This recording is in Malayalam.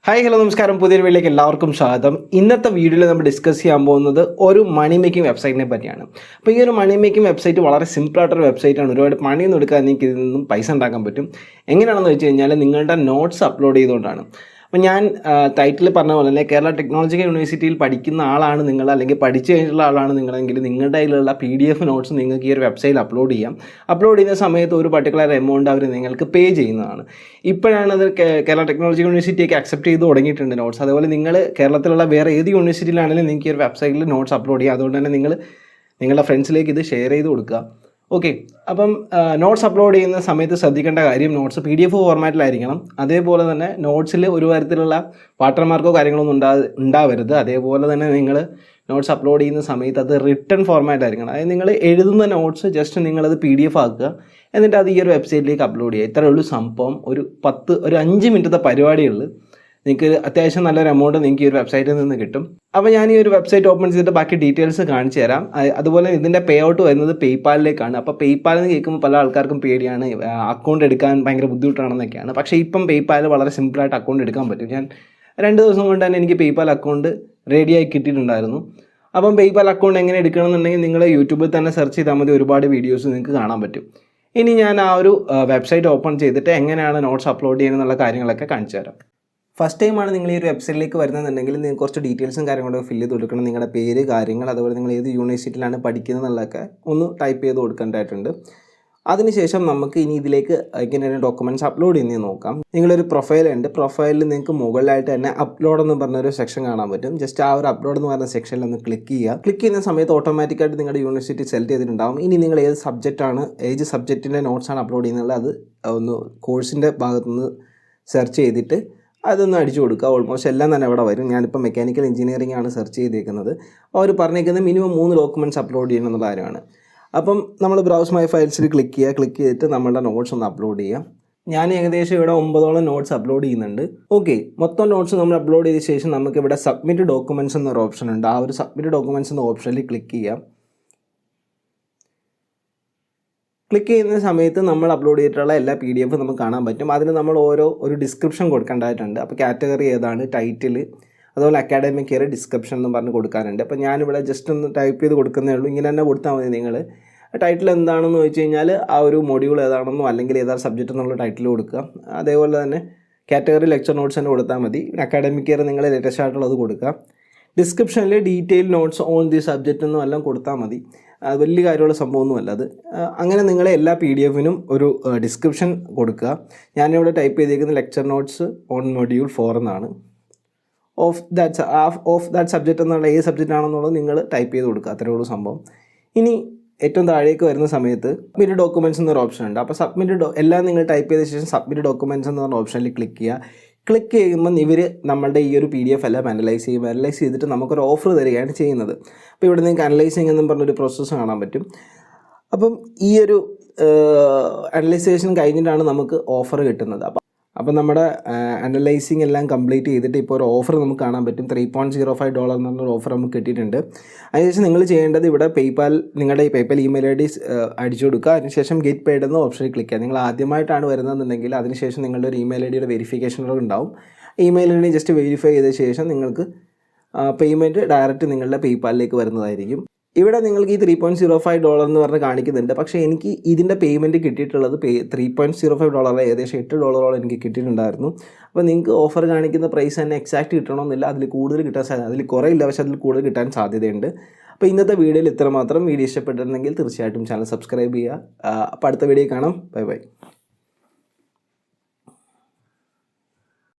ഹായ് ഹലോ നമസ്കാരം. പുതിയൊരു വീഡിയോയിലേക്ക് എല്ലാവർക്കും സ്വാഗതം. ഇന്നത്തെ വീഡിയോയിൽ നമ്മൾ ഡിസ്കസ് ചെയ്യാൻ പോകുന്നത് ഒരു മണി മേക്കിംഗ് വെബ്സൈറ്റിനെ പറ്റിയാണ്. അപ്പോൾ ഈ ഒരു മണി മേക്കിംഗ് വെബ്സൈറ്റ് വളരെ സിമ്പിളായിട്ടൊരു വെബ്സൈറ്റാണ്. ഒരുപാട് പണിയൊന്നും എടുക്കാൻ നിങ്ങൾക്ക് ഇതിൽ നിന്നും പൈസ ഉണ്ടാക്കാൻ പറ്റും. എങ്ങനെയാണെന്ന് വെച്ച് കഴിഞ്ഞാൽ നിങ്ങളുടെ നോട്ട്സ് അപ്ലോഡ് ചെയ്തുകൊണ്ടാണ്. അപ്പോൾ ഞാൻ ടൈറ്റിൽ പറഞ്ഞ പോലെ തന്നെ കേരള ടെക്നോളജിക്കൽ യൂണിവേഴ്സിറ്റിയിൽ പഠിക്കുന്ന ആളാണ് നിങ്ങൾ, അല്ലെങ്കിൽ പഠിച്ചു കഴിഞ്ഞിട്ടുള്ള ആളാണ് നിങ്ങളെങ്കിൽ നിങ്ങളുടെ കയ്യിലുള്ള PDF നോട്ട്സ് നിങ്ങൾക്ക് ഈ ഒരു വെബ്സൈറ്റിൽ അപ്ലോഡ് ചെയ്യാം. അപ്ലോഡ് ചെയ്യുന്ന സമയത്ത് ഒരു പർട്ടിക്കുലർ എമൗണ്ട് അവർ നിങ്ങൾക്ക് പേ ചെയ്യുന്നതാണ്. ഇപ്പോഴാണ് അത് കേരള ടെക്നോളജിക്കൽ യൂണിവേഴ്സിറ്റിയൊക്കെ അക്സെപ്റ്റ് ചെയ്ത് തുടങ്ങിയിട്ടുണ്ട് നോട്ട്സ്. അതുപോലെ നിങ്ങൾ കേരളത്തിലുള്ള വേറെ ഏത് യൂണിവേഴ്സിറ്റിയിലാണെങ്കിലും നിങ്ങൾക്ക് ഈ ഒരു വെബ്സൈറ്റിൽ നോട്ട്സ് അപ്ലോഡ് ചെയ്യാം. അതുകൊണ്ട് തന്നെ നിങ്ങൾ നിങ്ങളുടെ ഫ്രണ്ട്സിലേക്ക് ഇത് ഷെയർ ചെയ്ത് കൊടുക്കുക. ഓക്കെ, അപ്പം നോട്ട്സ് അപ്ലോഡ് ചെയ്യുന്ന സമയത്ത് ശ്രദ്ധിക്കേണ്ട കാര്യം, നോട്ട്സ് PDF ഫോർമാറ്റിലായിരിക്കണം. അതേപോലെ തന്നെ നോട്ട്സിൽ ഒരു തരത്തിലുള്ള വാട്ടർമാർക്കോ കാര്യങ്ങളൊന്നും ഉണ്ടാവരുത്. അതേപോലെ തന്നെ നിങ്ങൾ നോട്ട്സ് അപ്ലോഡ് ചെയ്യുന്ന സമയത്ത് അത് റിട്ടൺ ഫോർമാറ്റായിരിക്കണം. അതായത് നിങ്ങൾ എഴുതുന്ന നോട്ട്സ് ജസ്റ്റ് നിങ്ങളത് PDF ആക്കുക, എന്നിട്ട് അത് ഈ ഒരു വെബ്സൈറ്റിലേക്ക് അപ്ലോഡ് ചെയ്യുക. ഇത്രയേ ഉള്ളൂ സംഭവം. ഒരു 5 മിനിറ്റത്തെ പരിപാടിയുള്ളൂ. നിങ്ങൾക്ക് അത്യാവശ്യം നല്ലൊരു എമൗണ്ട് നിങ്ങൾക്ക് ഈ ഒരു വെബ്സൈറ്റിൽ നിന്ന് കിട്ടും. അപ്പോൾ ഞാൻ ഈ ഒരു വെബ്സൈറ്റ് ഓപ്പൺ ചെയ്തിട്ട് ബാക്കി ഡീറ്റെയിൽസ് കാണിച്ചു തരാം. അതുപോലെ ഇതിൻ്റെ പേ ഔട്ട് വരുന്നത് പേയ്പാലിലേക്കാണ്. അപ്പോൾ പേയ്പാൽ എന്ന് കേൾക്കുമ്പോൾ പല ആൾക്കാർക്കും പേടിയാണ്, അക്കൗണ്ട് എടുക്കാൻ ഭയങ്കര ബുദ്ധിമുട്ടാണെന്നൊക്കെയാണ്. പക്ഷേ ഇപ്പം പേയ്പാൽ വളരെ സിമ്പിളായിട്ട് അക്കൗണ്ട് എടുക്കാൻ പറ്റും. ഞാൻ 2 ദിവസം കൊണ്ട് തന്നെ എനിക്ക് പേയ്പാൽ അക്കൗണ്ട് റെഡിയായി കിട്ടിയിട്ടുണ്ടായിരുന്നു. അപ്പം പേയ്പാൽ അക്കൗണ്ട് എങ്ങനെ എടുക്കണമെന്നുണ്ടെങ്കിൽ നിങ്ങൾ യൂട്യൂബിൽ തന്നെ സെർച്ച് ചെയ്താൽ മതി, ഒരുപാട് വീഡിയോസ് നിങ്ങൾക്ക് കാണാൻ പറ്റും. ഇനി ഞാൻ ആ ഒരു വെബ്സൈറ്റ് ഓപ്പൺ ചെയ്തിട്ട് എങ്ങനെയാണ് നോട്ട്സ് അപ്ലോഡ് ചെയ്യുന്നതെന്നുള്ള കാര്യങ്ങളൊക്കെ കാണിച്ചു തരാം. ഫസ്റ്റ് ടൈമാണ് നിങ്ങൾ ഈ ഒരു വെബ്സൈറ്റിലേക്ക് വരുന്നതെന്നുണ്ടെങ്കിൽ നിങ്ങൾക്ക് കുറച്ച് ഡീറ്റെയിൽസും കാര്യങ്ങളൊക്കെ ഫില്ല് ചെയ്ത് കൊടുക്കണം. നിങ്ങളുടെ പേര്, കാര്യങ്ങൾ, അതുപോലെ നിങ്ങൾ ഏത് യൂണിവേഴ്സിറ്റിയിലാണ് പഠിക്കുന്നത് എന്നുള്ളതൊക്കെ ഒന്ന് ടൈപ്പ് ചെയ്ത് കൊടുക്കേണ്ടതായിട്ടുണ്ട്. അതിനുശേഷം നമുക്ക് ഇനി ഇതിലേക്ക് എങ്ങനെയാണ് ഡോക്യുമെൻറ്റ്സ് അപ്ലോഡ് ചെയ്യുന്നത് നോക്കാം. നിങ്ങളൊരു പ്രൊഫൈലുണ്ട്. പ്രൊഫൈലിൽ നിങ്ങൾക്ക് മുകളിലായിട്ട് തന്നെ അപ്ലോഡ് എന്ന് പറഞ്ഞൊരു സെക്ഷൻ കാണാൻ പറ്റും. ജസ്റ്റ് ആ ഒരു അപ്ലോഡ് എന്ന് പറയുന്ന സെക്ഷനിൽ ഒന്ന് ക്ലിക്ക് ചെയ്യുക. ക്ലിക്ക് ചെയ്യുന്ന സമയത്ത് ഓട്ടോമാറ്റിക്കായിട്ട് നിങ്ങളുടെ യൂണിവേഴ്സിറ്റി സെലക്ട് ചെയ്തിട്ടുണ്ടാകും. ഇനി നിങ്ങൾ ഏത് സബ്ജക്റ്റിൻ്റെ നോട്ട്സാണ് അപ്ലോഡ് ചെയ്യുന്നത് അത് ഒന്ന് കോഴ്സിൻ്റെ ഭാഗത്തുനിന്ന് സെർച്ച് ചെയ്തിട്ട് അതൊന്ന് അടിച്ചു കൊടുക്കുക. ഓൾമോസ്റ്റ് എല്ലാം തന്നെ അവിടെ വരും. ഞാനിപ്പോൾ മെക്കാനിക്കൽ എഞ്ചിനീയറിംഗ് ആണ് സെർച്ച് ചെയ്തേക്കുന്നത്. അവർ പറഞ്ഞേക്കുന്നത് മിനിമം 3 ഡോക്യുമെൻറ്റ്സ് അപ്ലോഡ് ചെയ്യണം എന്നുള്ള കാര്യമാണ്. അപ്പം നമ്മൾ ബ്രൗസ് മൈ ഫയൽസിൽ ക്ലിക്ക് ചെയ്തിട്ട് നമ്മളുടെ നോട്ട്സ് ഒന്ന് അപ്ലോഡ് ചെയ്യാം. ഞാൻ ഏകദേശം ഇവിടെ 9ഓളം നോട്ട്സ് അപ്ലോഡ് ചെയ്യുന്നുണ്ട്. ഓക്കെ, മൊത്തം നോട്ട്സ് നമ്മൾ അപ്ലോഡ് ചെയ്ത ശേഷം നമുക്ക് ഇവിടെ സബ്മിറ്റ് ഡോക്യുമെൻറ്റ്സ് എന്നൊരു ഓപ്ഷൻ ഉണ്ട്. ആ ഒരു സബ്മിറ്റ് ഡോക്യുമെൻറ്റ്സ് എന്ന ഓപ്ഷനിൽ ക്ലിക്ക് ചെയ്യാം. ക്ലിക്ക് ചെയ്യുന്ന സമയത്ത് നമ്മൾ അപ്ലോഡ് ചെയ്തിട്ടുള്ള എല്ലാ PDF നമുക്ക് കാണാൻ പറ്റും. അതിന് നമ്മൾ ഒരു ഡിസ്ക്രിപ്ഷൻ കൊടുക്കേണ്ടതായിട്ടുണ്ട്. അപ്പോൾ കാറ്റഗറി ഏതാണ്, ടൈറ്റിൽ, അതുപോലെ അക്കാഡമിക് ഇയർ, ഡിസ്ക്രിപ്ഷൻ എന്ന് പറഞ്ഞ് കൊടുക്കാനുണ്ട്. അപ്പോൾ ഞാനിവിടെ ജസ്റ്റ് ഒന്ന് ടൈപ്പ് ചെയ്ത് കൊടുക്കുന്നേ ഉള്ളൂ. ഇങ്ങനെ തന്നെ കൊടുത്താൽ മതി. നിങ്ങൾ ടൈറ്റിൽ എന്താണെന്ന് വെച്ച് കഴിഞ്ഞാൽ ആ ഒരു മൊഡ്യൂൾ ഏതാണെന്നോ അല്ലെങ്കിൽ ഏതാണ് സബ്ജക്റ്റ് എന്നുള്ള ടൈറ്റിൽ കൊടുക്കുക. അതേപോലെ തന്നെ കാറ്റഗറി ലെക്ചർ നോട്ട്സ് തന്നെ കൊടുത്താൽ മതി. അക്കാഡമിക് ഇയർ നിങ്ങൾ ലേറ്റസ്റ്റ് ആയിട്ടുള്ളത് കൊടുക്കുക. ഡിസ്ക്രിപ്ഷനിൽ detail notes on the subject എന്നും എല്ലാം കൊടുത്താൽ മതി. വലിയ കാര്യമുള്ള സംഭവമൊന്നുമല്ല അത്. അങ്ങനെ നിങ്ങൾ എല്ലാ PDFനും ഒരു ഡിസ്ക്രിപ്ഷൻ കൊടുക്കുക. ഞാനിവിടെ ടൈപ്പ് ചെയ്തിരിക്കുന്ന ലെക്ചർ നോട്ട്സ് ഓൺ മൊഡ്യൂൾ 4 എന്നാണ്. ഓഫ് ദാറ്റ് സബ്ജക്റ്റ് എന്നുള്ള ഏത് സബ്ജക്റ്റ് ആണെന്നുള്ളത് നിങ്ങൾ ടൈപ്പ് ചെയ്ത് കൊടുക്കുക. അത്രയേ ഉള്ളൂ സംഭവം. ഇനി ഏറ്റവും താഴേക്ക് വരുന്ന സമയത്ത് സബ്മിറ്റ് ഡോക്യുമെൻറ്റ്സ് എന്നൊരു ഓപ്ഷൻ ഉണ്ട്. അപ്പോൾ എല്ലാം നിങ്ങൾ ടൈപ്പ് ചെയ്ത ശേഷം സബ്മിറ്റ് ഡോക്യുമെൻറ്റ്സ് എന്ന് പറഞ്ഞ ഓപ്ഷനിൽ ക്ലിക്ക് ചെയ്യുക. ക്ലിക്ക് ചെയ്യുമ്പോൾ ഇവർ നമ്മളുടെ ഈ ഒരു PDF എല്ലാം അനലൈസ് ചെയ്തിട്ട് നമുക്കൊരു ഓഫർ തരികയാണ് ചെയ്യുന്നത്. അപ്പോൾ ഇവിടെ നിങ്ങൾക്ക് അനലൈസിങ് എന്നും പറഞ്ഞൊരു പ്രോസസ്സ് കാണാൻ പറ്റും. അപ്പം ഈ ഒരു അനലൈസേഷൻ കഴിഞ്ഞിട്ടാണ് നമുക്ക് ഓഫർ കിട്ടുന്നത്. അപ്പം നമ്മുടെ അനലൈസിങ് എല്ലാം കംപ്ലീറ്റ് ചെയ്തിട്ട് ഇപ്പോൾ ഒരു ഓഫർ നമുക്ക് കാണാൻ പറ്റും. $3.05 എന്ന് പറഞ്ഞൊരു ഓഫർ നമുക്ക് കിട്ടിയിട്ടുണ്ട്. അതിനുശേഷം നിങ്ങൾ ചെയ്യേണ്ടത് ഇവിടെ നിങ്ങളുടെ ഈ പേയ്പാൽ ഇമെയിൽ ID അടിച്ചു കൊടുക്കുക. അതിനുശേഷം ഗെറ്റ് പെയ്ഡ് എന്ന ഓപ്ഷനിൽ ക്ലിക്ക് ചെയ്യുക. നിങ്ങൾ ആദ്യമായിട്ടാണ് വരുന്നതെന്നുണ്ടെങ്കിൽ അതിനുശേഷം നിങ്ങളുടെ ഒരു ഇമെയിൽ IDയുടെ വെരിഫിക്കേഷൻ ഉണ്ടാവും. ഇമെയിൽ ID ജസ്റ്റ് വെരിഫൈ ചെയ്ത ശേഷം നിങ്ങൾക്ക് പേയ്മെൻറ്റ് ഡയറക്റ്റ് നിങ്ങളുടെ പേയ്പാലിലേക്ക് വരുന്നതായിരിക്കും. ഇവിടെ നിങ്ങൾക്ക് ഈ $3.05 എന്ന് പറഞ്ഞ് കാണിക്കുന്നുണ്ട്. പക്ഷേ എനിക്ക് ഇതിൻ്റെ പേയ്മെൻറ്റ് കിട്ടിയിട്ടുള്ളത് $3.05 ഏകദേശം $8 എനിക്ക് കിട്ടിയിട്ടുണ്ടായിരുന്നു. അപ്പോൾ നിങ്ങൾക്ക് ഓഫർ കാണിക്കുന്ന പ്രൈസ് തന്നെ എക്സാക്റ്റ് കിട്ടണമെന്നില്ല, അതിൽ കൂടുതൽ കിട്ടാൻ സാധ്യത, അതിൽ കുറയില്ല, പക്ഷേ അതിൽ കൂടുതൽ കിട്ടാൻ സാധ്യതയുണ്ട്. അപ്പോൾ ഇന്നത്തെ വീഡിയോയിൽ ഇത്രമാത്രം. വീഡിയോ ഇഷ്ടപ്പെട്ടിരുന്നെങ്കിൽ തീർച്ചയായിട്ടും ചാനൽ സബ്സ്ക്രൈബ് ചെയ്യുക. അപ്പോൾ അടുത്ത വീഡിയോ കാണാം. Bye bye.